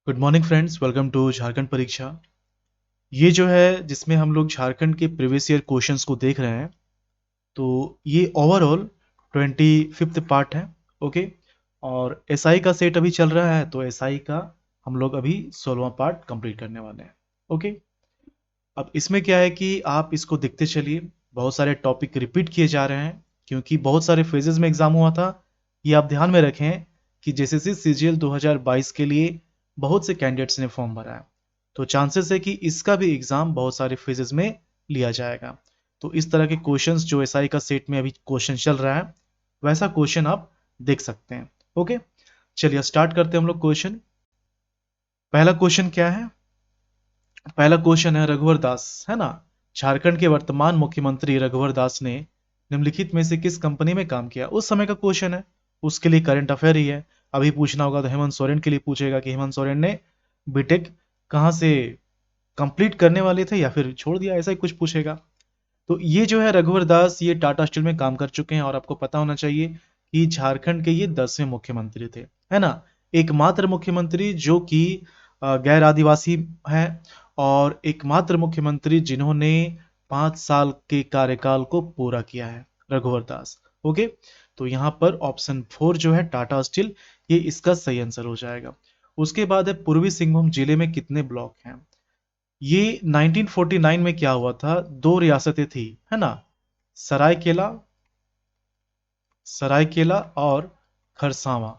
Good morning friends, welcome to Jharkhand परीक्षा। ये जो है जिसमें हम लोग झारखंड के प्रीवियस ईयर क्वेश्चंस को देख रहे हैं। तो ये ओवरऑल 25th पार्ट है। ओके। और एसआई का सेट अभी चल रहा है, तो एसआई का हम लोग अभी 16वां पार्ट कंप्लीट करने वाले हैं। ओके। अब इसमें क्या है कि आप इसको देखते चलिए, बहुत सारे टॉपिक रिपीट किए जा रहे हैं क्योंकि बहुत सारे फेजेस में एग्जाम हुआ था। ये आप ध्यान में रखें कि जैसे सीजीएल 2022 के लिए बहुत से कैंडिडेट्स ने फॉर्म भरा है, तो चांसेस है कि इसका भी एग्जाम बहुत सारे फेजेस में लिया जाएगा। तो इस तरह के क्वेश्चंस जो एसआई का सेट में अभी क्वेश्चन चल रहा है, वैसा क्वेश्चन आप देख सकते हैं। ओके, चलिए स्टार्ट करते हैं हम लोग क्वेश्चन। पहला क्वेश्चन क्या है? पहला क्वेश्चन है रघुवर दास, है ना। झारखंड के वर्तमान मुख्यमंत्री रघुवर दास ने निम्नलिखित में से किस कंपनी में काम किया? उस समय का क्वेश्चन है, उसके लिए करंट अफेयर ही है। अभी पूछना होगा तो हेमंत सोरेन के लिए पूछेगा कि हेमंत सोरेन ने बीटेक कहाँ से कंप्लीट करने वाले थे या फिर छोड़ दिया, ऐसा ही कुछ पूछेगा। तो ये जो है रघुवर दास, ये टाटा स्टील में काम कर चुके हैं और आपको पता होना चाहिए कि झारखंड के ये 10वें मुख्यमंत्री थे, है ना। एकमात्र मुख्यमंत्री जो कि गैर आदिवासी हैं, और एकमात्र मुख्यमंत्री जिन्होंने 5 साल के कार्यकाल को पूरा किया है, रघुवर दास। ओके। तो यहाँ पर ऑप्शन 4 जो है टाटा स्टील, ये इसका सही आंसर हो जाएगा। उसके बाद है पूर्वी सिंहभूम जिले में कितने ब्लॉक हैं? ये 1949 में क्या हुआ था, दो रियासतें थी, है ना। सरायकेला, सरायकेला और खरसावां,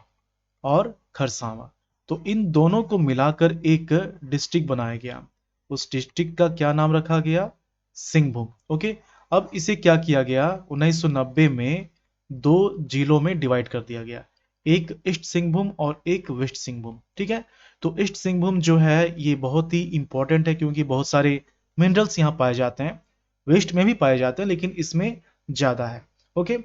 और खरसावां। तो इन दोनों को मिलाकर एक डिस्ट्रिक्ट बनाया गया। उस डिस्ट्रिक्ट का क्या नाम रखा गया? सिंहभूम। ओके। अब इसे क्या किया गया, 1990 में दो जिलों में डिवाइड कर दिया गया, एक ईस्ट सिंहभूम और एक वेस्ट सिंहभूम। ठीक है। तो ईस्ट सिंहभूम जो है ये बहुत ही इंपॉर्टेंट है क्योंकि बहुत सारे मिनरल्स यहाँ पाए जाते हैं। वेस्ट में भी पाए जाते हैं लेकिन इसमें ज्यादा है। ओके।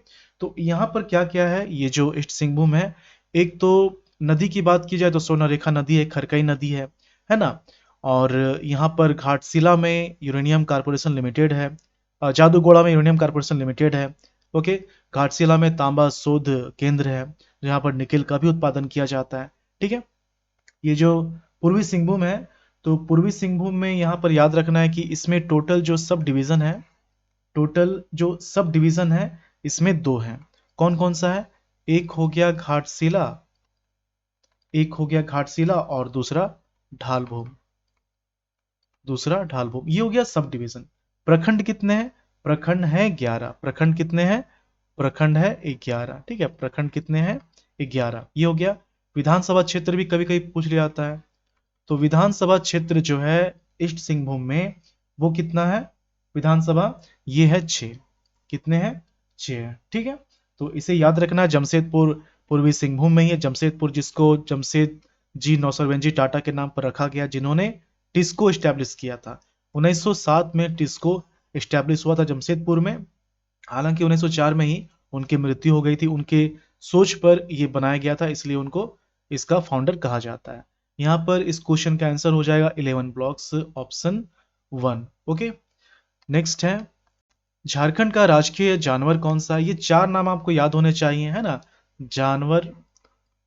तो यहाँ पर क्या क्या है, ये जो ईस्ट सिंहभूम है, एक तो नदी की बात की जाए तो सोनारेखा नदी है, खरकई नदी है ना। और यहाँ पर घाटशिला में यूरेनियम कारपोरेशन लिमिटेड है, जादूगोड़ा में यूरेनियम कारपोरेशन लिमिटेड है। ओके। घाटशिला में तांबा शोध केंद्र है, जहाँ पर निकेल का भी उत्पादन किया जाता है। ठीक है। ये जो पूर्वी सिंहभूम है, तो पूर्वी सिंहभूम में यहाँ पर याद रखना है कि इसमें टोटल जो सब डिवीजन है, टोटल जो सब डिवीजन है इसमें दो हैं। कौन कौन सा है? एक हो गया घाटशिला, एक हो गया घाटशिला और दूसरा ढालभूम, दूसरा ढालभूम। ये हो गया सब डिवीजन। प्रखंड कितने हैं? प्रखंड है 11। प्रखंड कितने हैं? प्रखंड है 11। ठीक है, प्रखंड कितने हैं? 11। ये हो गया। विधानसभा क्षेत्र भी कभी कभी पूछ लिया जाता है, तो विधानसभा क्षेत्र जो है ईस्ट सिंहभूम में, वो कितना है विधानसभा? ये है 6। कितने हैं? 6 है। ठीक है। तो इसे याद रखना है, जमशेदपुर पूर्वी सिंहभूम में ही है। जमशेदपुर, जिसको जमशेद जी नौसरवेंजी टाटा के नाम पर रखा गया, जिन्होंने टिस्को स्टैब्लिश किया था। 1907 में टिस्को स्टैब्लिश हुआ था जमशेदपुर में। हालांकि 1904 में ही उनकी मृत्यु हो गई थी। उनके सोच पर यह बनाया गया था, इसलिए उनको इसका फाउंडर कहा जाता है। यहाँ पर इस क्वेश्चन का आंसर हो जाएगा 11 ब्लॉक्स, ऑप्शन 1। ओके। नेक्स्ट है, झारखंड का राजकीय जानवर कौन सा है? ये चार नाम आपको याद होने चाहिए, है ना। जानवर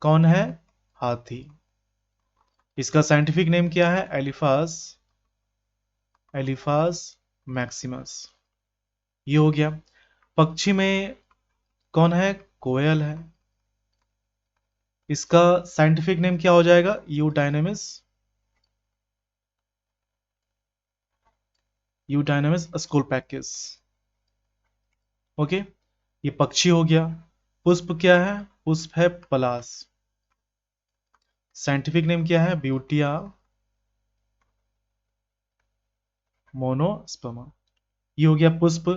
कौन है? हाथी। इसका साइंटिफिक नेम क्या है? एलिफास, एलिफास मैक्सिमस। ये हो गया। पक्षी में कौन है? कोयल है। इसका साइंटिफिक नेम क्या हो जाएगा? यूडाइनमिस, यूडाइनमिस स्कूलपैकिस। ओके। ये पक्षी हो गया। पुष्प क्या है? पुष्प है पलाश। साइंटिफिक नेम क्या है? Butea monosperma. ये हो गया पुष्प।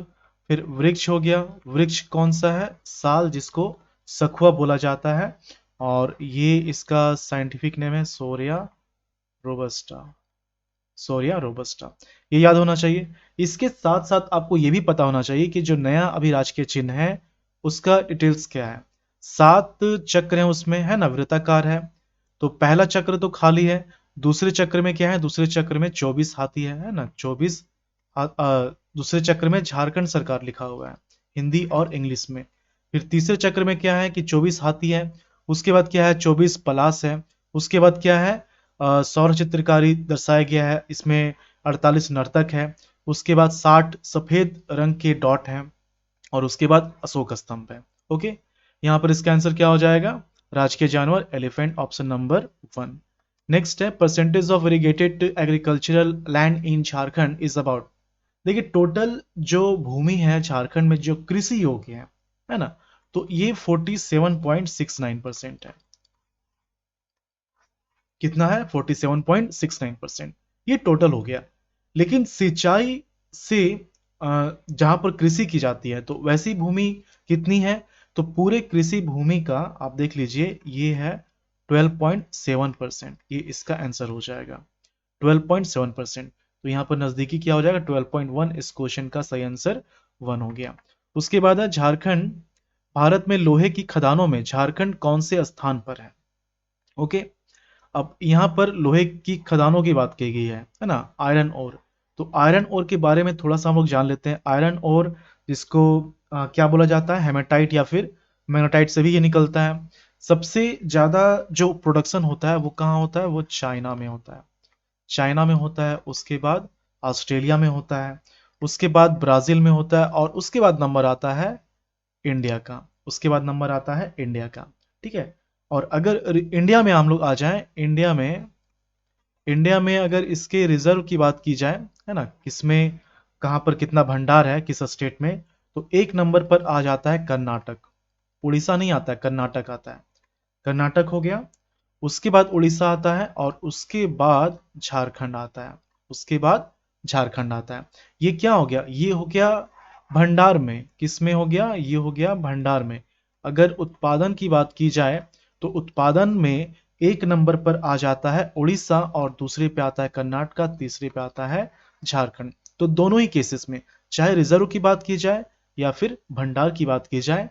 फिर वृक्ष हो गया। वृक्ष कौन सा है? साल, जिसको सखुआ बोला जाता है, और ये इसका साइंटिफिक नेम है सोरिया रोबस्टा, सोरिया रोबस्टा। ये याद होना चाहिए। इसके साथ साथ आपको ये भी पता होना चाहिए कि जो नया अभी राजकीय चिन्ह है, उसका डिटेल्स क्या है। 7 चक्र हैं उसमें, है ना, वृत्ताकार है। तो पहला चक्र तो खाली है। दूसरे चक्र में क्या है? दूसरे चक्र में 24 हाथी है ना, 24। दूसरे चक्र में झारखंड सरकार लिखा हुआ है, हिंदी और इंग्लिश में। फिर तीसरे चक्र में क्या है कि 24 हाथी है। उसके बाद क्या है? 24 पलाश है। उसके बाद क्या है? सौर चित्रकारी दर्शाया गया है, इसमें 48 नर्तक है, उसके बाद 60 सफेद रंग के डॉट हैं और उसके बाद अशोक स्तंभ है। ओके, यहाँ पर इसका आंसर क्या हो जाएगा? राजकीय जानवर एलिफेंट, ऑप्शन नंबर 1। नेक्स्ट है percentage of irrigated agricultural land in Jharkhand is about. देखिए टोटल जो भूमि है झारखंड में जो कृषि योग्य है ना, तो ये 47.69% है। कितना है? 47.69%। ये टोटल हो गया। लेकिन सिंचाई से जहां पर कृषि की जाती है तो वैसी भूमि कितनी है? तो पूरे कृषि भूमि का आप देख लीजिए, ये है 12.7%। ये इसका आंसर हो जाएगा 12.7%। तो यहाँ पर नजदीकी क्या हो जाएगा? 12.1। इस क्वेश्चन का सही आंसर 1 हो गया। उसके बाद है झारखंड, भारत में लोहे की खदानों में झारखंड कौन से स्थान पर है? ओके, अब यहाँ पर लोहे की खदानों की बात की गई है ना, आयरन ओर। तो आयरन ओर के बारे में थोड़ा सा हम लोग जान लेते हैं। आयरन ओर जिसको क्या बोला जाता है? हेमेटाइट या फिर मैग्नेटाइट से भी ये निकलता है। सबसे ज्यादा जो प्रोडक्शन होता है वो कहाँ होता है? वो चाइना में होता है। चाइना में होता है, उसके बाद ऑस्ट्रेलिया में होता है, उसके बाद ब्राजील में होता है और उसके बाद नंबर आता है इंडिया का। उसके बाद नंबर आता है इंडिया का। ठीक है, और अगर इंडिया में हम लोग आ जाएं, इंडिया में अगर इसके रिजर्व की बात की जाए, है ना, किसमें कहाँ पर कितना भंडार है किस स्टेट में, तो एक नंबर पर आ जाता है कर्नाटक। उड़ीसा नहीं आता है, कर्नाटक आता है। कर्नाटक हो गया, उसके बाद उड़ीसा आता है और उसके बाद झारखंड आता है। उसके बाद झारखंड आता है। ये क्या हो गया? ये हो गया भंडार में। किस में हो गया? ये हो गया भंडार में। अगर उत्पादन की बात की जाए तो उत्पादन में एक नंबर पर आ जाता है उड़ीसा और दूसरे पे आता है कर्नाटक, तीसरे पे आता है झारखंड। तो दोनों ही केसेस में, चाहे रिजर्व की बात की जाए या फिर भंडार की बात की जाए,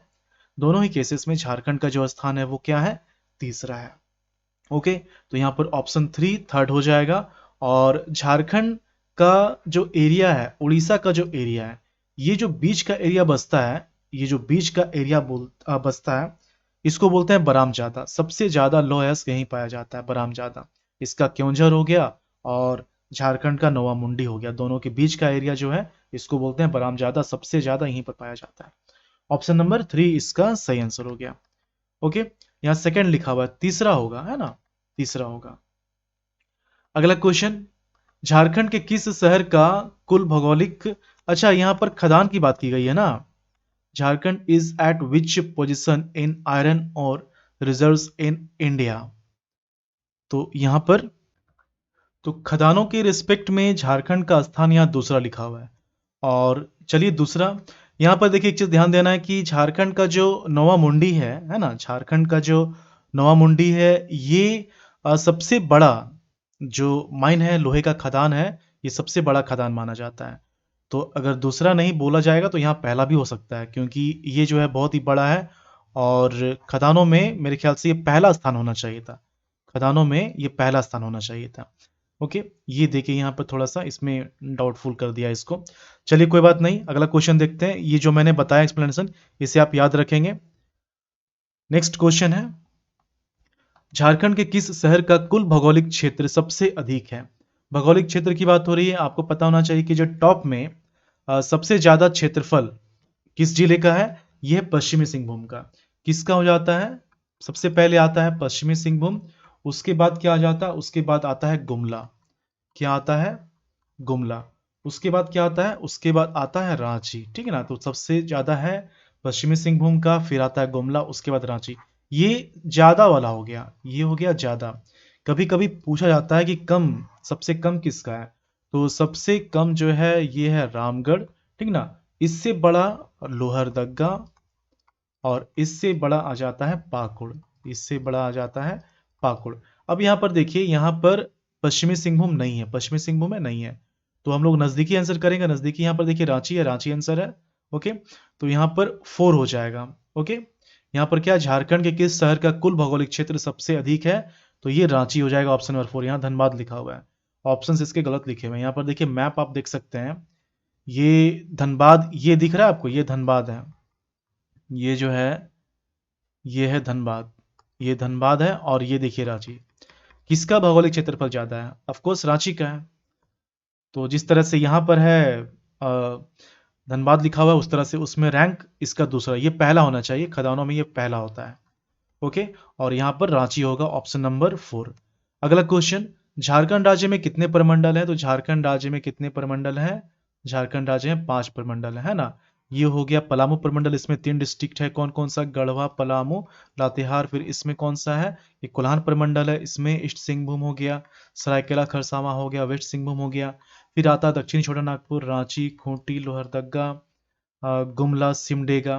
दोनों ही केसेस में झारखंड का जो स्थान है वो क्या है? तीसरा है। ओके, तो यहाँ पर ऑप्शन 3 थर्ड हो जाएगा। और झारखंड का जो एरिया है, उड़ीसा का जो एरिया है, ये जो बीच का एरिया बसता है, ये जो बीच का एरिया बसता है, इसको बोलते हैं बरामजादा। सबसे ज्यादा लोएस्ट यहीं पाया जाता है, बरामजादा। इसका क्योंझर हो गया और झारखंड का नोवा मुंडी हो गया। दोनों के बीच का एरिया जो है इसको बोलते हैं बरामजादा। सबसे ज्यादा यहीं पर पाया जाता है। ऑप्शन नंबर 3 इसका सही आंसर हो गया। ओके, यहाँ सेकंड लिखा हुआ है, तीसरा होगा, है ना, तीसरा होगा। अगला क्वेश्चन, झारखंड के किस शहर का कुल भौगोलिक, अच्छा यहाँ पर खदान की बात की गई है ना, Jharkhand is eight which position in iron और रिजर्व्स इन इंडिया। तो यहाँ पर तो खदानों के रिस्पेक्ट में झारखंड का स्थान यहाँ दूसरा लिखा हुआ है। और चलिए दूसरा, यहाँ पर देखिए एक चीज ध्यान देना है कि झारखंड का जो नोवा मुंडी है ना, झारखंड का जो नोवा मुंडी है, ये सबसे बड़ा जो माइन है, लोहे का खदान है, ये सबसे बड़ा खदान माना जाता है। तो अगर दूसरा नहीं बोला जाएगा तो यहाँ पहला भी हो सकता है, क्योंकि ये जो है बहुत ही बड़ा है और खदानों में मेरे ख्याल से ये पहला स्थान होना चाहिए था। खदानों में ये पहला स्थान होना चाहिए था। ओके, ये देखिए यहाँ पर थोड़ा सा इसमें डाउटफुल कर दिया इसको। चलिए कोई बात नहीं, अगला क्वेश्चन देखते हैं। ये जो मैंने बताया एक्सप्लेनेशन, इसे आप याद रखेंगे। नेक्स्ट क्वेश्चन है, झारखंड के किस शहर का कुल भौगोलिक क्षेत्र सबसे अधिक है? भौगोलिक क्षेत्र की बात हो रही है, आपको पता होना चाहिए कि जो टॉप में सबसे ज्यादा क्षेत्रफल किस जिले का है? यह है पश्चिमी सिंहभूम का। किसका हो जाता है? सबसे पहले आता है पश्चिमी सिंहभूम, उसके बाद क्या आ जाता है? उसके बाद आता है गुमला। क्या आता है? गुमला। उसके बाद क्या आता है? उसके बाद आता है रांची। ठीक है ना, तो सबसे ज्यादा है पश्चिमी सिंहभूम का, फिर आता है गुमला, उसके बाद रांची। ये ज्यादा वाला हो गया, ये हो गया ज्यादा। कभी कभी पूछा जाता है कि कम, सबसे कम किसका है? तो सबसे कम जो है ये है रामगढ़। ठीक ना, इससे बड़ा लोहरदगा और इससे बड़ा आ जाता है पाकुड़। इससे बड़ा आ जाता है पाकुड़। अब यहाँ पर देखिए, यहाँ पर पश्चिमी सिंहभूम नहीं है, पश्चिमी सिंहभूम में नहीं है, तो हम लोग नजदीकी आंसर करेंगे। नजदीकी यहाँ पर देखिए रांची है, रांची आंसर है। ओके, तो यहाँ पर 4 हो जाएगा। ओके, यहाँ पर क्या, झारखंड के किस शहर का कुल भौगोलिक क्षेत्र सबसे अधिक है? तो ये रांची हो जाएगा, ऑप्शन नंबर 4। यहाँ धनबाद लिखा हुआ है, ऑप्शन इसके गलत लिखे हुए हैं। यहाँ पर देखिए मैप आप देख सकते हैं, ये धनबाद, ये दिख रहा है आपको, ये धनबाद है, ये जो है ये है धनबाद, ये धनबाद है और ये देखिए रांची। किसका भौगोलिक क्षेत्रफल ज्यादा है? ऑफ कोर्स रांची का है। तो जिस तरह से यहाँ पर है धनबाद लिखा हुआ है, उस तरह से उसमें रैंक इसका दूसरा, ये पहला होना चाहिए, खदानों में ये पहला होता है। ओके, और यहाँ पर रांची होगा ऑप्शन नंबर 4। अगला क्वेश्चन, झारखंड राज्य में कितने प्रमंडल है? तो झारखंड राज्य में कितने प्रमंडल हैं? झारखंड राज्य में 5 प्रमंडल है ना। ये हो गया पलामू प्रमंडल, इसमें 3 डिस्ट्रिक्ट है, कौन कौन सा? गढ़वा, पलामू, लातेहार। फिर इसमें कौन सा है? ये कोल्हान प्रमंडल है, इसमें ईस्ट सिंहभूम हो गया, सरायकेला खरसावां हो गया, वेस्ट सिंहभूम हो गया। फिर आता दक्षिणी छोटानागपुर, रांची, खूंटी, लोहरदगा, गुमला, सिमडेगा।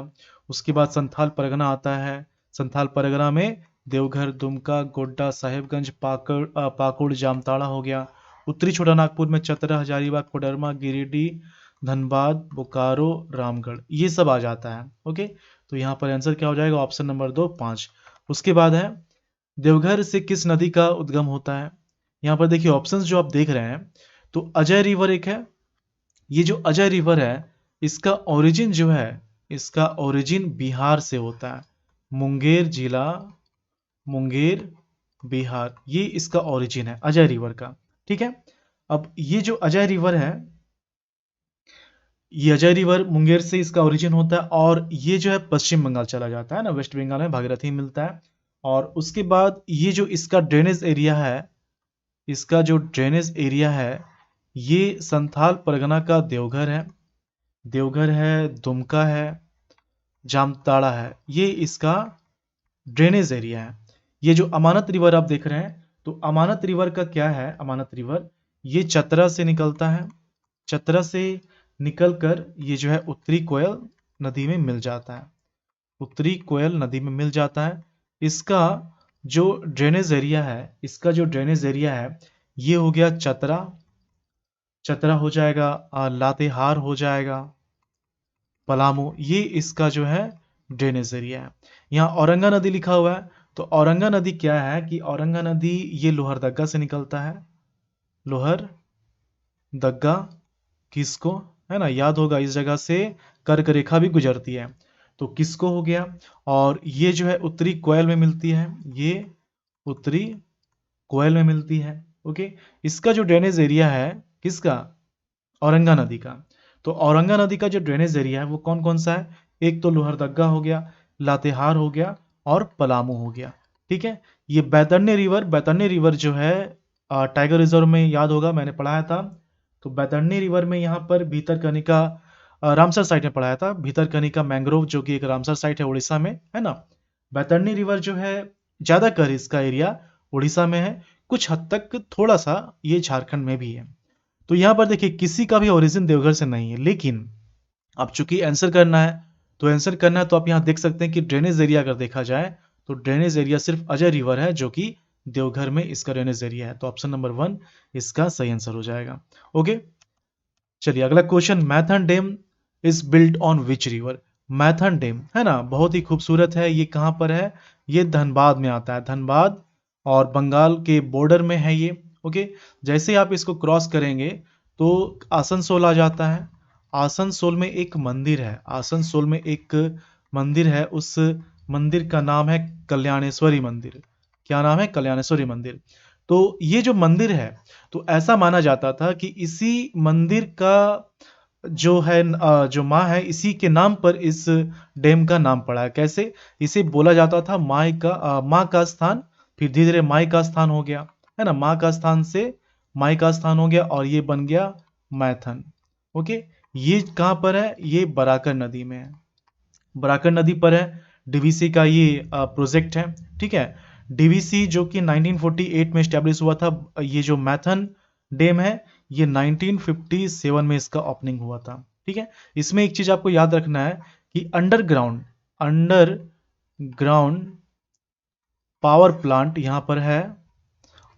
उसके बाद संथाल परगना आता है, संथाल परगना में देवघर, दुमका, गोड्डा, साहेबगंज, पाकुड़, जामताड़ा हो गया। उत्तरी छोटानागपुर में चतरा, हजारीबाग, कोडरमा, गिरिडीह, धनबाद, बोकारो, रामगढ़, ये सब आ जाता है। ओके, तो यहाँ पर आंसर क्या हो जाएगा? Option number 2, 5। उसके बाद है देवघर से किस नदी का उद्गम होता है? यहाँ पर देखिए ऑप्शंस जो आप देख रहे हैं, तो अजय रिवर एक है। ये जो अजय रिवर है, इसका ओरिजिन जो है, इसका ओरिजिन बिहार से होता है। मुंगेर जिला, मुंगेर, बिहार, ये इसका ओरिजिन है अजय रिवर का। ठीक है, अब ये जो अजय रिवर है, ये अजय रिवर मुंगेर से इसका ओरिजिन होता है, और ये जो है पश्चिम बंगाल चला जाता है ना, वेस्ट बंगाल में भागीरथी मिलता है। और उसके बाद ये जो इसका ड्रेनेज एरिया है, इसका जो ड्रेनेज एरिया है, ये संथाल परगना का देवघर है, देवघर है, दुमका है, जामताड़ा है, ये इसका ड्रेनेज एरिया है। ये जो अमानत रिवर आप देख रहे हैं, तो अमानत रिवर का क्या है? अमानत रिवर ये चतरा से निकलता है, चतरा से निकलकर ये जो है उत्तरी कोयल नदी में मिल जाता है, उत्तरी कोयल नदी में मिल जाता है। इसका जो ड्रेनेज एरिया है, इसका जो ड्रेनेज एरिया है, ये हो गया चतरा, चतरा हो जाएगा, लातेहार हो जाएगा, पलामू, ये इसका जो है ड्रेनेज एरिया है। यहाँ औरंगा नदी लिखा हुआ है, तो औरंगा नदी क्या है कि औरंगा नदी ये लोहरदगा से निकलता है, लोहरदगा, किसको है ना याद होगा, इस जगह से कर्क रेखा भी गुजरती है, तो किसको हो गया। और ये जो है उत्तरी कोयल में मिलती है, ये उत्तरी कोयल में मिलती है। ओके, इसका जो ड्रेनेज एरिया है, किसका? औरंगा नदी का। तो औरंगा नदी का जो ड्रेनेज एरिया है वो कौन कौन सा है? एक तो लोहरदगा हो गया, लातेहार हो गया, और पलामू हो गया। ठीक है, ये बैतरनी रिवर, बैतरनी रिवर जो है टाइगर रिजर्व में, याद होगा मैंने पढ़ाया था। तो बैतरनी रिवर में यहाँ पर भीतरकनिका, रामसर साइट में पढ़ाया था, भीतरकनिका मैंग्रोव जो कि एक रामसर साइट है उड़ीसा में, है ना। बैतरनी रिवर जो है ज्यादातर इसका एरिया उड़ीसा में है, कुछ हद तक थोड़ा सा ये झारखंड में भी है। तो यहां पर देखिए किसी का भी ओरिजिन देवघर से नहीं है, लेकिन अब चूंकि आंसर करना है, तो आंसर करना है तो आप यहां देख सकते हैं कि ड्रेनेज एरिया अगर देखा जाए, तो ड्रेनेज एरिया सिर्फ अजय रिवर है जो कि देवघर में इसका ड्रेनेज एरिया है। तो ऑप्शन नंबर 1 इसका सही आंसर हो जाएगा। ओके, चलिए अगला question, Maithon dam is built on which river? Maithon dam है ना, बहुत ही खूबसूरत है, ये कहां पर है? ये धनबाद में आता है, धनबाद और बंगाल के बॉर्डर में है ये। ओके, जैसे ही आप इसको क्रॉस करेंगे तो आसनसोल आ जाता है। आसनसोल में एक मंदिर है, आसनसोल में एक मंदिर है, उस मंदिर का नाम है कल्याणेश्वरी मंदिर। क्या नाम है? कल्याणेश्वरी मंदिर। तो ये जो मंदिर है, तो ऐसा माना जाता था कि इसी मंदिर का जो है जो माँ है, इसी के नाम पर इस डैम का नाम पड़ा है। कैसे? इसे बोला जाता था माँ का स्थान, फिर धीरे धीरे माई का स्थान हो गया, है ना, माँ का स्थान से माई का स्थान हो गया, और ये बन गया मैथन। ओके, ये कहाँ पर है? ये बराकर नदी में है, बराकर नदी पर है। डीवीसी का ये प्रोजेक्ट है। ठीक है, डीवीसी जो कि 1948 में स्टैब्लिश हुआ था। ये जो मैथन डैम है, ये 1957 में इसका ओपनिंग हुआ था। ठीक है, इसमें एक चीज आपको याद रखना है कि अंडरग्राउंड पावर प्लांट यहां पर है,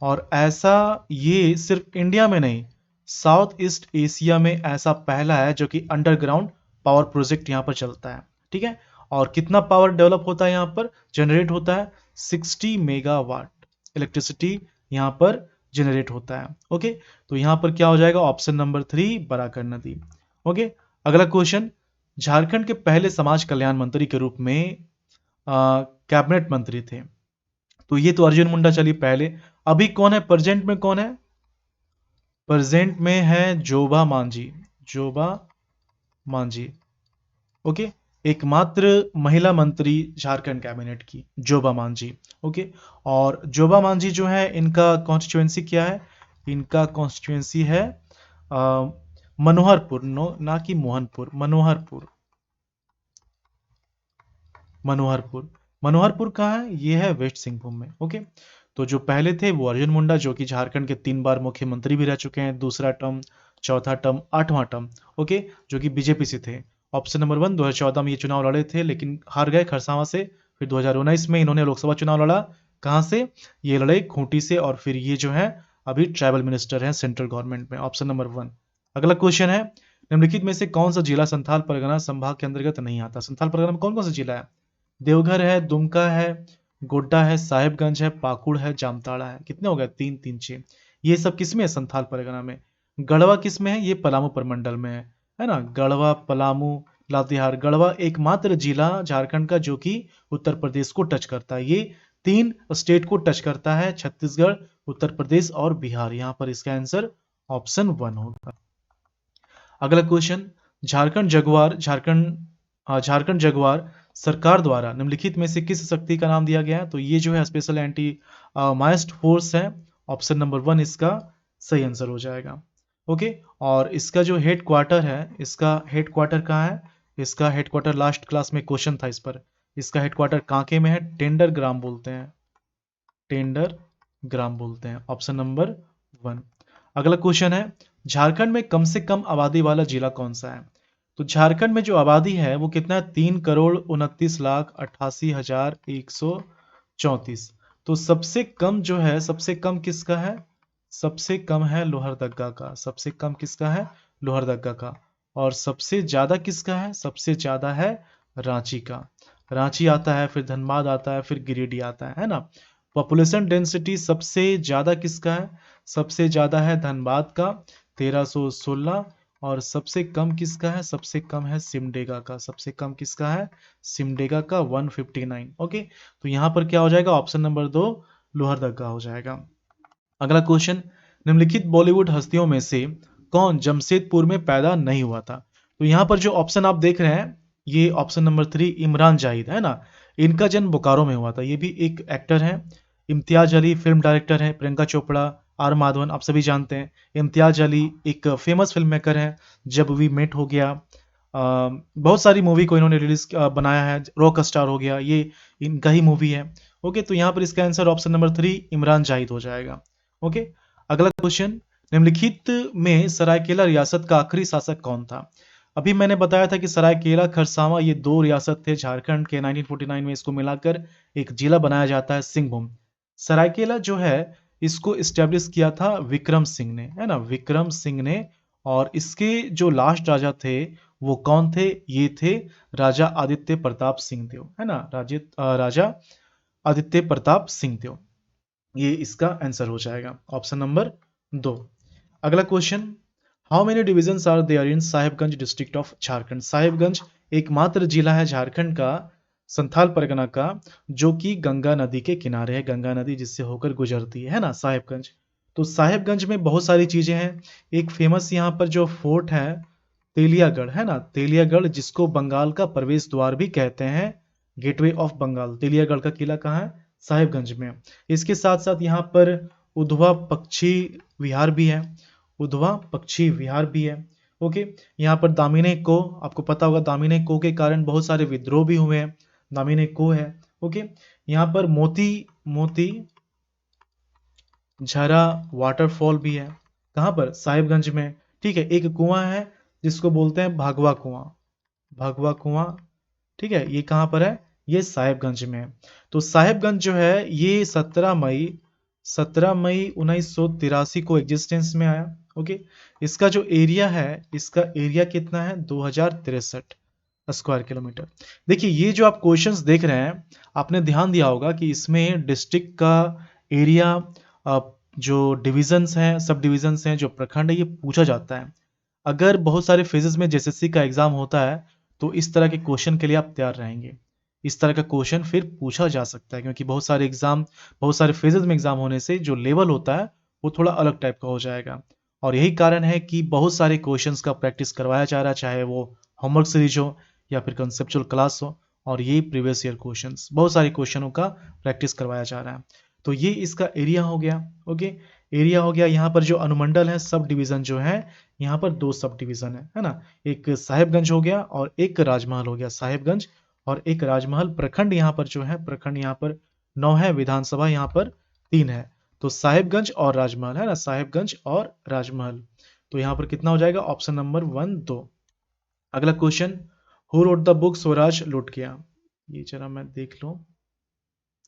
और ऐसा ये सिर्फ इंडिया में नहीं, साउथ ईस्ट एशिया में ऐसा पहला है जो कि अंडरग्राउंड पावर प्रोजेक्ट यहां पर चलता है। ठीक है, और कितना पावर डेवलप होता है यहां पर, जनरेट होता है 60 मेगावाट इलेक्ट्रिसिटी यहां पर जनरेट होता है। ओके, तो यहां पर क्या हो जाएगा? ऑप्शन नंबर 3 बराकर नदी। ओके, अगला क्वेश्चन, झारखंड के पहले समाज कल्याण मंत्री के रूप में कैबिनेट मंत्री थे, तो ये तो अर्जुन मुंडा चलिए पहले। अभी कौन है प्रेजेंट में, कौन है प्रेजेंट में है? जोबा मांझी, जोबा मांझी। ओके, एकमात्र महिला मंत्री झारखंड कैबिनेट की, जोबा मांझी। ओके, और जोबा मांझी जो है, इनका कॉन्स्टिट्यूएंसी क्या है? इनका कॉन्स्टिट्यूएंसी है अ, मनोहरपुर, नो ना कि मोहनपुर, मनोहरपुर, मनोहरपुर। मनोहरपुर कहाँ है? ये है वेस्ट सिंहभूम में। ओके, तो जो पहले थे वो अर्जुन मुंडा, जो कि झारखंड के 3 बार मुख्यमंत्री भी रह चुके हैं, दूसरा टर्म, चौथा टर्म, 8वां टर्म। ओके, जो कि बीजेपी से थे। ऑप्शन नंबर 1, 2014 में ये चुनाव लड़े थे लेकिन हार गए खरसावां से। फिर 2019 में इन्होंने लोकसभा चुनाव लड़ा। कहाँ से? ये लड़े खूंटी से, और फिर ये जो है अभी ट्राइबल मिनिस्टर हैं सेंट्रल गवर्नमेंट में। Option number 1। अगला क्वेश्चन है, निम्नलिखित में से कौन सा जिला संथाल परगना संभाग के अंतर्गत नहीं आता? संथाल परगना में कौन कौन सा जिला है? देवघर है, दुमका है, गोड्डा है, साहिबगंज है, पाकुड़ है, जामताड़ा है। कितने हो गए? 3 3 6। ये सब किस में है? संथाल परगना में। गढ़वा किस में है? ये पलामू प्रमंडल में है ना? गढ़वा, पलामू, लातेहार। गढ़वा एकमात्र जिला झारखंड का जो कि उत्तर प्रदेश को टच करता है। ये 3 स्टेट को टच करता है, छत्तीसगढ़, उत्तर प्रदेश और बिहार। यहां पर इसका आंसर ऑप्शन 1 होगा। अगला question, Jharkhand Jaguar, Jharkhand Jaguar सरकार द्वारा निम्नलिखित में से किस शक्ति का नाम दिया गया है? तो ये जो है स्पेशल एंटी माइस्ट फोर्स है। ऑप्शन नंबर 1 इसका सही आंसर हो जाएगा। ओके, और इसका जो हेड क्वार्टर है, इसका हेड क्वार्टर कहाँ है? इसका हेड क्वार्टर लास्ट क्लास में क्वेश्चन था इस पर। इसका हेड क्वार्टर कांके में है, टेंडर ग्राम बोलते हैं, टेंडर ग्राम बोलते हैं। Option number 1। अगला क्वेश्चन है, झारखंड में कम से कम आबादी वाला जिला कौन सा है? तो झारखंड में जो आबादी है वो कितना है? 3,29,88,134। तो सबसे कम जो है, सबसे कम किसका है? सबसे कम है लोहरदग्गा का। सबसे कम किसका है? लोहरदग्गा का। और सबसे ज्यादा किसका है? सबसे ज्यादा है रांची का। रांची आता है, फिर धनबाद आता है, फिर गिरिडीह आता है ना? पॉपुलेशन डेंसिटी सबसे ज्यादा किसका है? सबसे ज्यादा है धनबाद का, 1316। और सबसे कम किसका है? सबसे कम है सिमडेगा का। सबसे कम किसका है? सिमडेगा का, 159। ओके, तो यहां पर क्या हो जाएगा? ऑप्शन नंबर 2 लोहरदग्गा हो जाएगा। अगला क्वेश्चन, निम्नलिखित बॉलीवुड हस्तियों में से कौन जमशेदपुर में पैदा नहीं हुआ था? तो यहां पर जो ऑप्शन आप देख रहे हैं, ये ऑप्शन नंबर 3 इमरान जाहिद है ना? इनका जन्म बोकारो में हुआ था। ये भी एक एक्टर है। इम्तियाज अली फिल्म डायरेक्टर है। प्रियंका चोपड़ा, आर माधवन आप सभी जानते हैं। इम्तियाज अली एक फेमस फिल्म मेकर है। जब वी मेट हो गया, बहुत सारी मूवी को इन्होंने रिलीज बनाया है। रॉक स्टार हो गया, ये इनका ही मूवी है। ओके, तो यहाँ पर इसका answer option number 3 Imran Zahid हो जाएगा। ओके, अगला क्वेश्चन, निम्नलिखित में सरायकेला रियासत का आखिरी शासक कौन था? अभी मैंने बताया था कि सरायकेला, खरसावां ये 2 रियासत थे झारखंड के। 1949 में इसको मिलाकर एक जिला बनाया जाता है सिंहभूम। सरायकेला जो है इसको इस्टेब्लिश किया था विक्रम सिंह ने, है ना? विक्रम सिंह ने। और इसके जो लास्ट राजा थे वो कौन थे? ये थे राजा आदित्य प्रताप सिंह देव, है ना? राजा आदित्य प्रताप सिंह देव। ये इसका आंसर हो जाएगा ऑप्शन नंबर 2। अगला question, how many divisions are there in Sahibganj district of Jharkhand? Sahibganj एकमात्र जिला है झारखंड का, संथाल परगना का, जो कि गंगा नदी के किनारे है। गंगा नदी जिससे होकर गुजरती है ना, साहिबगंज। तो साहिबगंज में बहुत सारी चीजें हैं। एक फेमस यहाँ पर जो फोर्ट है तेलियागढ़, है ना? तेलियागढ़, जिसको बंगाल का प्रवेश द्वार भी कहते हैं, गेटवे ऑफ बंगाल। तेलियागढ़ का किला कहाँ है? साहिबगंज में। इसके साथ साथ यहाँ पर उधवा पक्षी विहार भी है। उधवा पक्षी विहार भी है। ओके, यहाँ पर दामिनी को, आपको पता होगा दामिनी को के कारण बहुत सारे विद्रोह भी हुए हैं। दामिनी को है। ओके, यहाँ पर मोती मोती झरा वाटरफॉल भी है। कहाँ पर? साहिबगंज में। ठीक है, एक कुआं है जिसको बोलते हैं भागवा कुआं। भागवा कुआं, ठीक है, ये कहाँ पर है? ये साहिबगंज में है। तो साहिबगंज जो है ये 17 मई 1983 को एग्जिस्टेंस में आया। ओके, इसका जो एरिया है, इसका एरिया कितना है? 2063 स्क्वायर किलोमीटर। देखिए, ये जो आप क्वेश्चंस देख रहे हैं, आपने ध्यान दिया होगा कि इसमें डिस्ट्रिक्ट का एरिया, जो डिविजन्स हैं, सब डिविजन्स हैं, जो प्रखंड है, ये पूछा जाता है। अगर बहुत सारे फेजेस में जेएसएससी का एग्जाम होता है तो इस तरह के क्वेश्चन के लिए आप तैयार रहेंगे। इस तरह का क्वेश्चन फिर पूछा जा सकता है, क्योंकि बहुत सारे फेजेस में एग्जाम होने से जो लेवल होता है वो थोड़ा अलग टाइप का हो जाएगा। और यही कारण है कि बहुत सारे क्वेश्चंस का प्रैक्टिस करवाया जा रहा है, चाहे वो होमवर्क सीरीज हो या फिर कंसेप्चुअल क्लास हो। और ये प्रीवियस ईयर क्वेश्चंस, बहुत सारे क्वेश्चनों का प्रैक्टिस करवाया जा रहा है। तो ये इसका एरिया हो गया। ओके, एरिया हो गया। यहाँ पर जो अनुमंडल है, सब डिवीजन जो है, यहाँ पर दो सब डिवीजन है ना। एक साहेबगंज हो गया और एक राजमहल हो गया। साहेबगंज और एक राजमहल। प्रखंड यहाँ पर जो है, प्रखंड यहाँ पर 9 है, विधानसभा यहाँ पर 3 है। तो साहेबगंज और राजमहल है ना, साहेबगंज और राजमहल। तो यहाँ पर कितना हो जाएगा? Option number 1 2। अगला question, who wrote the book Swaraj लुट गया? ये जरा मैं देख लूं।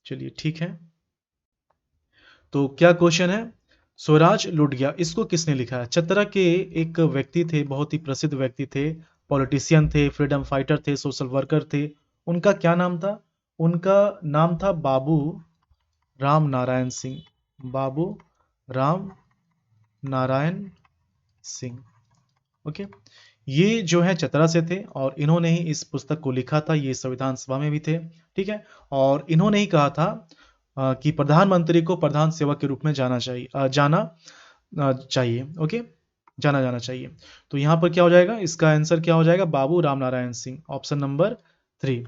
चलिए ठीक है। तो क्या क्वेश्चन है? स्वराज लुट गया, इसको किसने लिखा है? चतरा के एक व्यक्ति थे, बहुत ही प्रसिद्ध व्यक्ति थे, पॉलिटिशियन थे, फ्रीडम फाइटर थे, सोशल वर्कर थे। उनका क्या नाम था? उनका नाम था बाबू राम नारायण सिंह। बाबू राम नारायण सिंह। ओके, ये जो है चतरा से थे और इन्होंने ही इस पुस्तक को लिखा था। ये संविधान सभा में भी थे, ठीक है। और इन्होंने ही कहा था कि प्रधानमंत्री को प्रधान सेवक के रूप में जाना चाहिए। ओके, जाना जाना चाहिए। तो यहाँ पर क्या हो जाएगा? इसका आंसर क्या हो जाएगा? Babu Ram Narayan Singh, option number 3।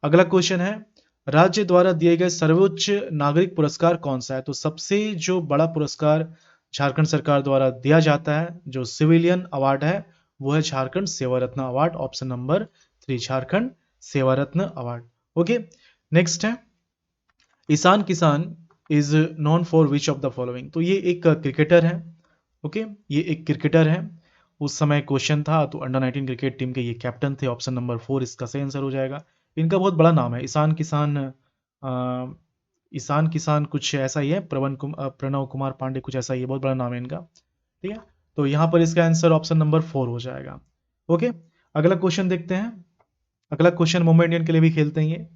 अगला क्वेश्चन है, राज्य द्वारा दिए गए सर्वोच्च नागरिक पुरस्कार कौन सा है? तो सबसे जो बड़ा पुरस्कार झारखंड सरकार द्वारा दिया जाता है, जो सिविलियन अवार्ड है, वो है झारखंड सेवा रत्न अवार्ड, ऑप्शन नंबर 3, झारखंड सेवा रत्न अवार्ड। ओके, नेक्स्ट है, ईशान किसान is known for which of the following? तो ये एक क्रिकेटर है। ओके, ये एक क्रिकेटर है। उस समय क्वेश्चन था, तो अंडर 19 क्रिकेट टीम के ये कैप्टन थे। ऑप्शन नंबर 4 इसका सही आंसर हो जाएगा। इनका बहुत बड़ा नाम है, ईशान किसान कुछ ऐसा ही है, प्रणव कुमार पांडे कुछ ऐसा ही है, बहुत बड़ा नाम है इनका, ठीक है। तो यहाँ पर इसका आंसर ऑप्शन नंबर 4 हो जाएगा। ओके, अगला क्वेश्चन देखते हैं। अगला क्वेश्चन मुंबई इंडियन के लिए भी खेलते हैं ये।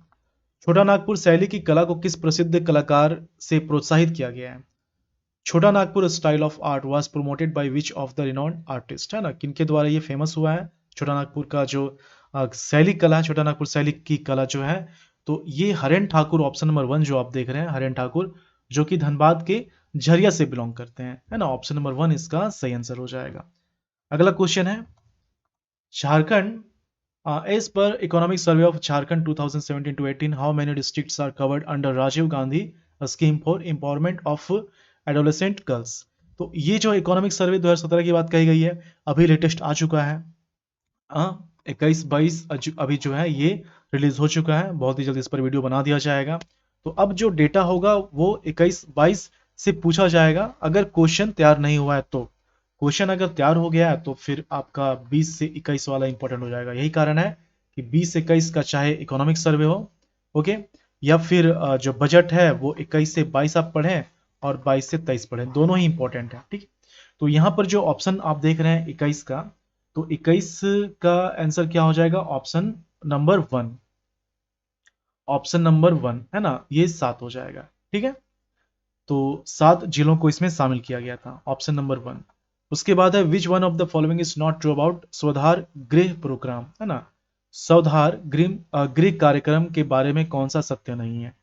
छोटा नागपुर शैली की कला को किस प्रसिद्ध कलाकार से प्रोत्साहित किया गया है? छोटा Nagpur style of art was promoted by which of the renowned artist? है ना, किनके द्वारा ये फेमस हुआ है? छोटा नागपुर का जो शैली कला है, छोटा नागपुर शैली की कला जो है, तो ये हरेन ठाकुर, ऑप्शन नंबर 1 जो आप देख रहे हैं, हरेन ठाकुर, जो कि धनबाद के झरिया से बिलोंग करते हैं, है ना। ऑप्शन नंबर 1 इसका सही आंसर हो जाएगा। अगला क्वेश्चन है, Jharkhand as per economic survey of Jharkhand 2017 to 18, how many districts are covered under Rajiv Gandhi scheme for empowerment of adolescent girls? तो ये जो इकोनॉमिक सर्वे 2017 की बात कही गई है, अभी लेटेस्ट आ चुका है। 21-22 अभी जो है ये रिलीज हो चुका है। बहुत ही जल्दी इस पर वीडियो बना दिया जाएगा। तो अब जो डेटा होगा वो 21-22 से पूछा जाएगा, अगर क्वेश्चन तैयार नहीं हुआ है तो। क्वेश्चन अगर तैयार हो गया है तो फिर आपका 20 से 21 वाला इंपॉर्टेंट हो जाएगा। यही कारण है कि 20 से 21 का चाहे इकोनॉमिक सर्वे हो, ओके, या फिर जो बजट है वो 21 से 22 आप पढ़ें और 22 से 23 पढ़ें, दोनों ही इंपॉर्टेंट है, ठीक। तो यहाँ पर जो ऑप्शन आप देख रहे हैं 21 का, तो 21 का आंसर क्या हो जाएगा? ऑप्शन नंबर 1, ऑप्शन नंबर 1 है ना, ये 7 हो जाएगा, ठीक है। तो 7 जिलों को इसमें शामिल किया गया था, ऑप्शन नंबर 1। उसके बाद है, which one of the following is not true about Swadhar Greh program? है ना, स्वधार गृह कार्यक्रम के बारे में कौन सा सत्य नहीं है?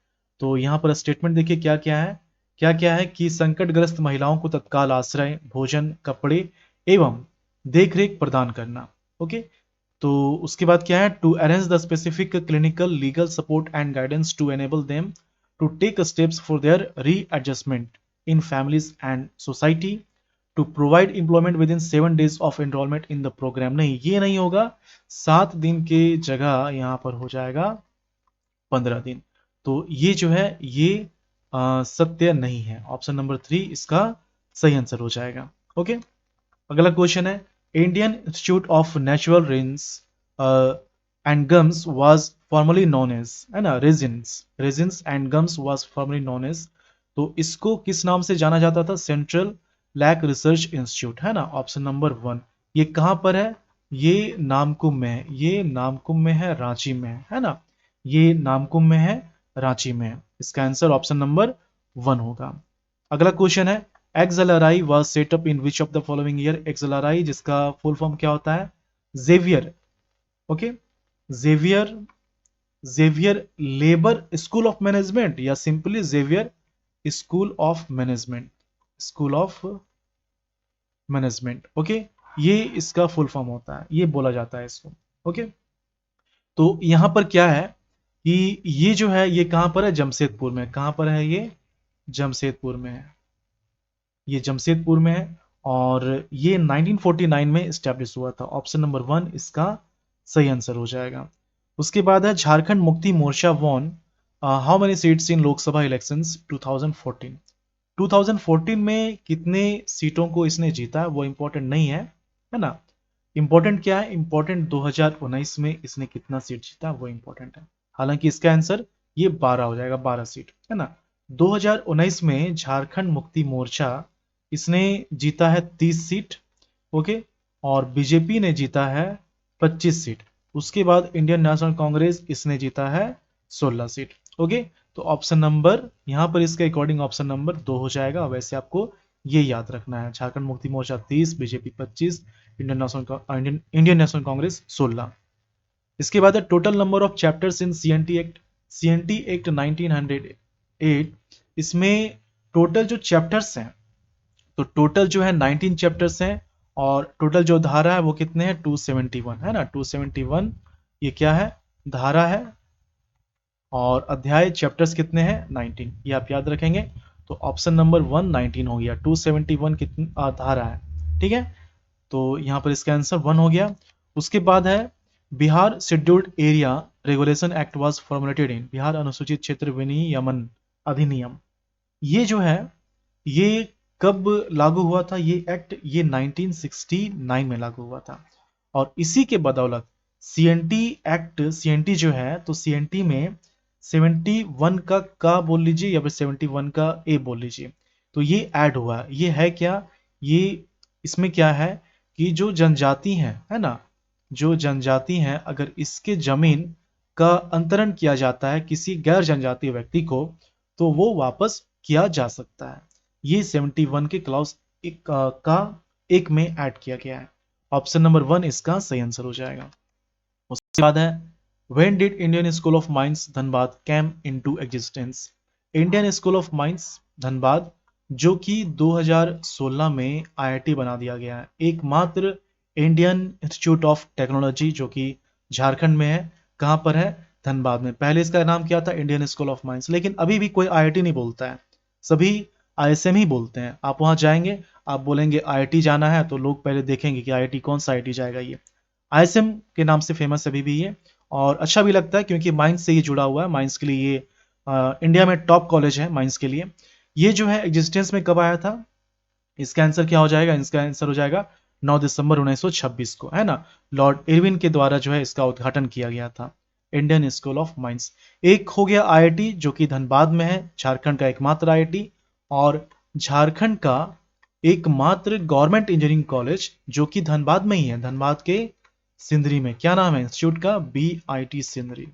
तो यहाँ पर स्टेटमेंट देखिए क्या क्या है। क्या क्या है कि संकटग्रस्त महिलाओं को तत्काल आश्रय, भोजन, कपड़े एवं देखरेख प्रदान करना। ओके, तो उसके बाद क्या है, to arrange the specific clinical legal support and guidance to enable them to take steps for their readjustment in families and society, to provide employment with in 7 days of enrolment in the programme. नहीं, ये नहीं होगा, 7 दिन के जगह यहाँ पर हो जाएगा 15 दिन। तो ये जो है ये सत्य नहीं है। ऑप्शन नंबर 3 इसका सही आंसर हो जाएगा। ओके, अगला क्वेश्चन है, Indian Institute of Natural Resins and Gums was formerly known as, है ना, Resins and Gums was formerly known as. तो इसको किस नाम से जाना जाता था? सेंट्रल लैक रिसर्च इंस्टीट्यूट, है ना, ऑप्शन नंबर 1। ये कहां पर है? ये नामकुम में है, ये नामकुम में है, रांची में है ना, ये नामकुम में है, रांची में है। इसका आंसर ऑप्शन नंबर 1 होगा। अगला क्वेश्चन है, XLRI was set up in which of the following year? XLRI जिसका फुल फॉर्म क्या होता है? Xavier. Okay, Xavier Xavier labour school of management या simply Xavier school of management, school of management. Okay, ये इसका full form होता है, ये बोला जाता है इसको। ओके, तो यहां पर क्या है कि ये जो है ये कहां पर है, जमशेदपुर में। कहां पर है ये, जमशेदपुर में है, ये जमशेदपुर में है। और ये 1949 में स्टैब्लिश हुआ था। ऑप्शन नंबर 1 इसका सही आंसर हो जाएगा। उसके बाद है Jharkhand Mukti Morcha won how many seats in Lok Sabha elections 2014। 2014 में कितने सीटों को इसने जीता वो इंपॉर्टेंट नहीं है ना। इंपॉर्टेंट क्या है, इंपॉर्टेंट 2019 में इसने कितना सीट जीता वो इंपॉर्टेंट है। हालांकि इसका आंसर ये 12 हो जाएगा, 12 सीट है ना। 2019 में झारखंड मुक्ति मोर्चा इसने जीता है 30 सीट। ओके, और बीजेपी ने जीता है 25 सीट। उसके बाद इंडियन नेशनल कांग्रेस इसने जीता है 16 सीट। ओके, तो ऑप्शन नंबर यहां पर इसके अकॉर्डिंग ऑप्शन नंबर 2 हो जाएगा। वैसे आपको ये याद रखना है, झारखंड मुक्ति मोर्चा 30, बीजेपी 25, इंडियन नेशनल कांग्रेस 16। इसके बाद है total number of chapters in CNT act. CNT act 1908, इसमें टोटल जो चैप्टर्स हैं, तो टोटल जो है 19 चैप्टर्स हैं। और टोटल जो धारा है वो कितने हैं, 271 है ना, 271 ये क्या है, धारा है। और अध्याय चैप्टर्स कितने हैं, 19, ये आप याद रखेंगे। तो ऑप्शन नंबर 1 19 हो गया, 271 कितनी धारा है। ठीक है, तो यहां पर इसका आंसर 1 हो गया। उसके बाद है Bihar scheduled area regulation act was formulated in, Bihar अनुसूचित क्षेत्र विनियमन अधिनियम। ये जो है ये कब लागू हुआ था, ये एक्ट ये 1969 में लागू हुआ था। और इसी के बदौलत सीएनटी एक्ट, सीएनटी जो है तो सीएनटी में 71 का बोल लीजिए या फिर 71 का ए बोल लीजिए, तो ये ऐड हुआ। ये है क्या, ये इसमें क्या है कि जो जनजाति है ना, जो जनजाति हैं अगर इसके जमीन का अंतरण किया जाता है किसी गैर जनजातीय व्यक्ति को, तो वो वापस किया जा सकता है। ये 71 के क्लाउज का एक में ऐड किया गया है। ऑप्शन नंबर 1 इसका सही आंसर हो जाएगा। उसके बाद है when did Indian School of Mines Dhanbad came into existence. Indian School of Mines Dhanbad जो कि 2016 में आईआईटी बना दिया गया है, एकमात्र इंडियन इंस्टीट्यूट ऑफ टेक्नोलॉजी जो कि झारखंड में है। कहां पर है, धनबाद में। पहले इसका नाम क्या था, इंडियन स्कूल ऑफ माइंस, लेकिन अभी भी कोई आईआईटी नहीं बोलता है, सभी आईएसएम ही बोलते हैं। आप वहां जाएंगे, आप बोलेंगे आईआईटी जाना है, तो लोग पहले देखेंगे कि आईआईटी कौन सा आईआईटी जाएगा। ये आईएसएम के नाम से फेमस अभी भी ये, और अच्छा भी लगता है क्योंकि माइंस से ये जुड़ा हुआ है। माइंस के लिए ये इंडिया में टॉप कॉलेज है माइंस के लिए। ये जो है एग्जिस्टेंस में कब आया था, इसका आंसर क्या हो जाएगा, इसका आंसर हो जाएगा 9 दिसंबर 1926 को, है ना। लॉर्ड इरविन के द्वारा जो है इसका उद्घाटन किया गया था, इंडियन स्कूल ऑफ माइंस। एक हो गया आईआईटी जो कि धनबाद में है, झारखंड का एकमात्र आईआईटी। और झारखंड का एकमात्र गवर्नमेंट इंजीनियरिंग कॉलेज जो कि धनबाद में ही है, धनबाद के सिंदरी में। क्या नाम है इंस्टीट्यूट का, बीआईटी सिंदरी।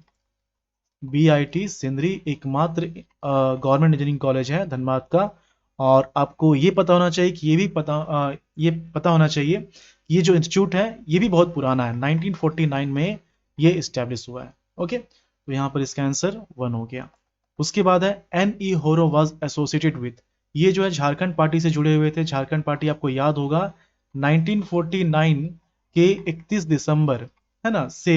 बीआईटी सिंदरी एकमात्र गवर्नमेंट इंजीनियरिंग कॉलेज है धनबाद का। और आपको ये पता होना चाहिए कि ये पता होना चाहिए कि ये जो इंस्टीट्यूट है ये भी बहुत पुराना है, 1949 में ये इस्टेब्लिश हुआ है। ओके, तो यहाँ पर इसका आंसर 1 हो गया। उसके बाद है N E Horo was associated with, ये जो है झारखंड पार्टी से जुड़े हुए थे। झारखंड पार्टी आपको याद होगा 1949 के 31 दिसंबर है ना से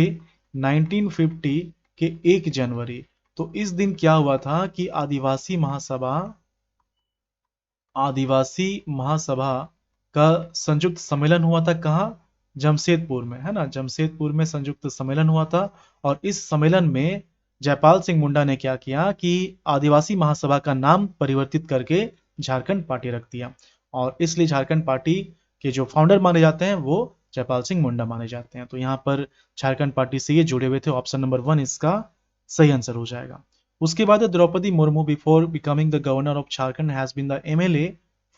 1950 के 1 जनवरी, तो इस दिन क्या हुआ था कि आदिवासी महासभा का संयुक्त सम्मेलन हुआ था। कहाँ, जमशेदपुर में, है ना, जमशेदपुर में संयुक्त सम्मेलन हुआ था। और इस सम्मेलन में जयपाल सिंह मुंडा ने क्या किया कि आदिवासी महासभा का नाम परिवर्तित करके झारखंड पार्टी रख दिया। और इसलिए झारखंड पार्टी के जो फाउंडर माने जाते हैं वो जयपाल सिंह मुंडा माने जाते हैं। तो यहाँ पर झारखंड पार्टी से ये जुड़े हुए थे। ऑप्शन नंबर 1 इसका सही आंसर हो जाएगा। उसके बाद Draupadi Murmu before becoming the governor of Jharkhand has been the MLA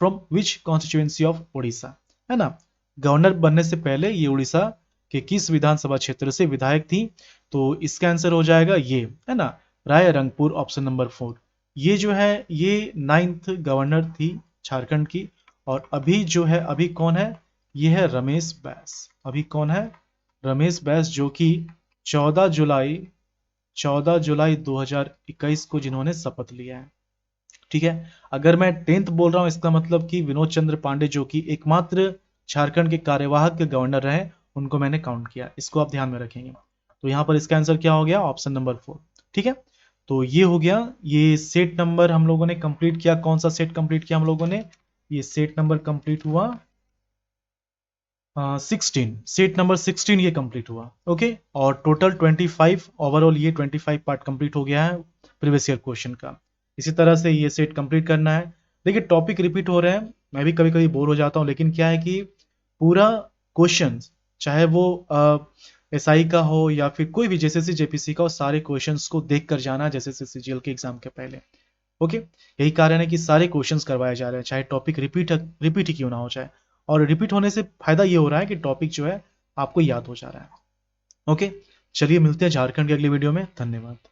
from which constituency of Orissa, है ना। गवर्नर बनने से पहले ये उड़ीसा के किस विधानसभा क्षेत्र से विधायक थी, तो इसका आंसर हो जाएगा ये, है ना, राय रंगपुर। ऑप्शन नंबर 4 ये जो है ये 9th गवर्नर थी झारखंड की। और अभी जो है अभी कौन है, ये है रमेश बैस। अभी कौन है, रमेश बैस, जो कि 14 जुलाई 14 जुलाई 2021 को जिन्होंने शपथ लिया है। ठीक है, अगर मैं 10th बोल रहा हूं इसका मतलब कि विनोद चंद्र पांडे जो कि एकमात्र झारखंड के कार्यवाहक गवर्नर रहे, उनको मैंने काउंट किया। इसको आप ध्यान में रखेंगे। तो यहां पर इसका आंसर क्या हो गया? Option number 4। ठीक है, तो ये हो गया। ये सेट नंबर हम लोगों ने कंप्लीट किया। कौन सा सेट कंप्लीट किया हम लोगों ने? ये सेट नंबर कंप्लीट हुआ 16। सेट नंबर 16 ये कंप्लीट हुआ। ओके, और टोटल 25 ओवरऑल ये 25 पार्ट कंप्लीट हो गया है प्रीवियस ईयर क्वेश्चन का। इसी तरह से ये सेट कंप्लीट करना है। देखिए टॉपिक रिपीट हो रहे हैं, मैं भी कभी कभी बोर हो जाता हूँ, लेकिन क्या है कि पूरा क्वेश्चन चाहे वो एसआई का हो या फिर कोई भी जेएसएससी जेपीसी का हो, सारे क्वेश्चंस को देख कर जाना जेएसएससी सीजीएल के एग्जाम के पहले। ओके, यही कारण है कि सारे क्वेश्चंस करवाए जा रहे हैं, चाहे टॉपिक रिपीट ही क्यों ना हो जाए। और रिपीट होने से फायदा ये हो रहा है कि टॉपिक जो है आपको याद हो जा रहा है। ओके, चलिए मिलते हैं झारखंड के अगली वीडियो में। धन्यवाद।